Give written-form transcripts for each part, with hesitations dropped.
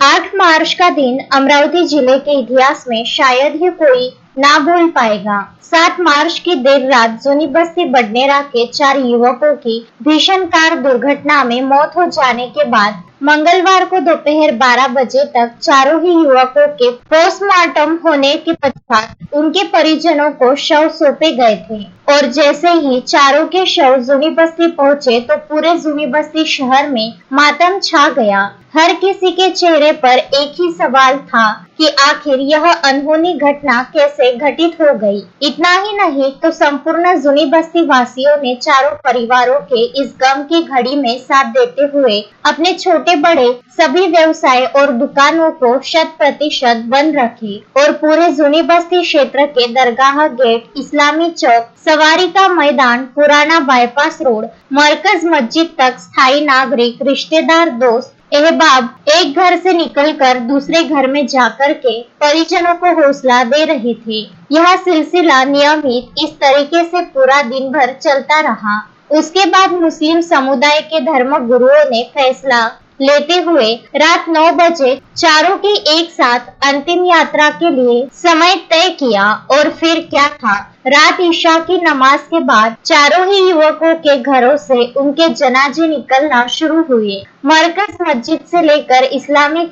8 मार्च का दिन अमरावती जिले के इतिहास में शायद ही कोई ना भूल पाएगा। 7 मार्च की देर रात जूनी बस्ती बडनेरा के 4 युवकों की भीषण कार दुर्घटना में मौत हो जाने के बाद मंगलवार को दोपहर 12 बजे तक चारों ही युवकों के पोस्टमार्टम होने के पश्चात उनके परिजनों को शव सौंपे गए थे और जैसे ही चारों के शव जूनी बस्ती पहुंचे तो पूरे जूनी बस्ती शहर में मातम छा गया। हर किसी के चेहरे पर एक ही सवाल था कि आखिर यह अनहोनी घटना कैसे घटित हो गई। इतना ही नहीं तो संपूर्ण जूनी बस्ती वासियों ने चारों परिवारों के इस गम की घड़ी में साथ देते हुए अपने छोटे बड़े सभी व्यवसाय और दुकानों को 100% बंद रखे और पूरे जूनी बस्ती क्षेत्र के दरगाह गेट, इस्लामी चौक, सवारी का मैदान, पुराना बाईपास रोड, मरकज मस्जिद तक स्थायी नागरिक, रिश्तेदार, दोस्त, अहबाब एक घर से निकलकर दूसरे घर में जाकर के परिजनों को हौसला दे रहे थे। यह सिलसिला नियमित इस तरीके से पूरा दिन भर चलता रहा। उसके बाद मुस्लिम समुदाय के धर्म गुरुओं ने फैसला लेते हुए रात 9 बजे चारों की एक साथ अंतिम यात्रा के लिए समय तय किया। और फिर क्या था, रात ईशा की नमाज के बाद चारों ही युवकों के घरों से उनके जनाजे निकलना शुरू हुए। मरकज मस्जिद से लेकर इस्लामी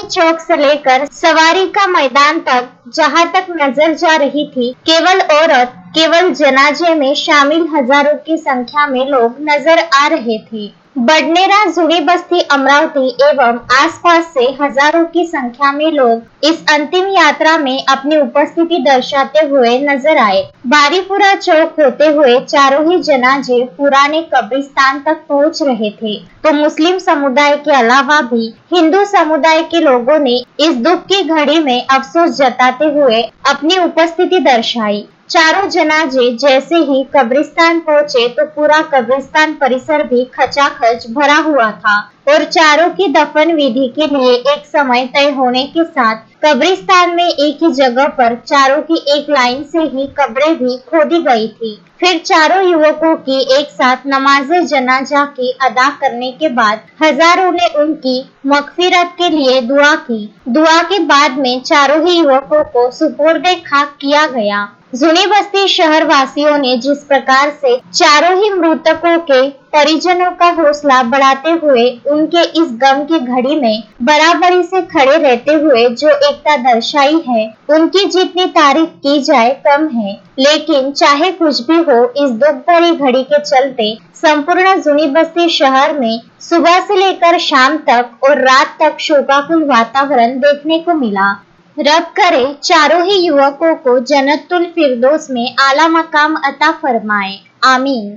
चौक से लेकर सवारी का मैदान तक जहां तक नजर जा रही थी, केवल औरत, केवल जनाजे में शामिल हजारों की संख्या में लोग नजर आ रहे थे। बडनेरा, जूनी बस्ती, अमरावती एवं आसपास से हजारों की संख्या में लोग इस अंतिम यात्रा में अपनी उपस्थिति दर्शाते हुए नजर आए। बारीपुरा चौक होते हुए चारों ही जनाजे पुराने कब्रिस्तान तक पहुंच रहे थे। तो मुस्लिम समुदाय के अलावा भी हिंदू समुदाय के लोगों ने इस दुख की घड़ी में अफसोस जताते हुए अपनी उपस्थिति दर्शाई। चारों जनाजे जैसे ही कब्रिस्तान पहुंचे तो पूरा कब्रिस्तान परिसर भी खचाखच भरा हुआ था और चारों की दफन विधि के लिए एक समय तय होने के साथ कब्रिस्तान में एक ही जगह पर चारों की एक लाइन से ही कब्रें भी खोदी गई थी। फिर चारों युवकों की एक साथ नमाज़े जनाजा की अदा करने के बाद हजारों ने उनकी मगफिरत के लिए दुआ की। दुआ के बाद में चारों ही युवकों को सुपुर्दे खाक किया गया। जूनी बस्ती शहर वासियों ने जिस प्रकार से चारों ही मृतकों के परिजनों का हौसला बढ़ाते हुए उनके इस गम की घड़ी में बराबरी से खड़े रहते हुए जो एकता दर्शाई है, उनकी जितनी तारीफ की जाए कम है। लेकिन चाहे कुछ भी हो, इस दुख भरी घड़ी के चलते संपूर्ण जूनी बस्ती शहर में सुबह से लेकर शाम तक और रात तक शोकाकुल वातावरण देखने को मिला। रब करे चारों ही युवकों को जन्नतुल फिरदौस में आला मकाम अता फरमाए, आमीन।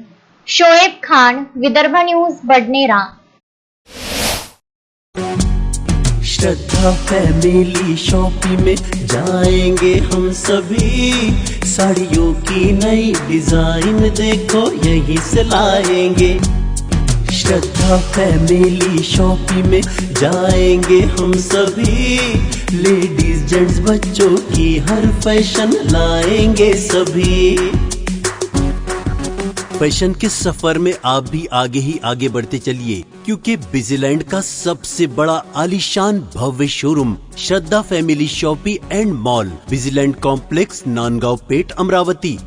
शोएब खान, विदर्भ न्यूज, बडनेरा। श्रद्धा फैमिली शॉपिंग में जाएंगे हम सभी, साड़ियों की नई डिजाइन देखो यहीं से लाएंगे। श्रद्धा फैमिली शॉपिंग में जाएंगे हम सभी, लेडीज जेंट्स बच्चों की हर फैशन लाएंगे सभी। फैशन के सफर में आप भी आगे ही आगे बढ़ते चलिए, क्योंकि बिजीलैंड का सबसे बड़ा आलीशान भव्य showroom Shraddha family shopping and mall, बिजीलैंड कॉम्प्लेक्स, नांदगांव पेठ, अमरावती।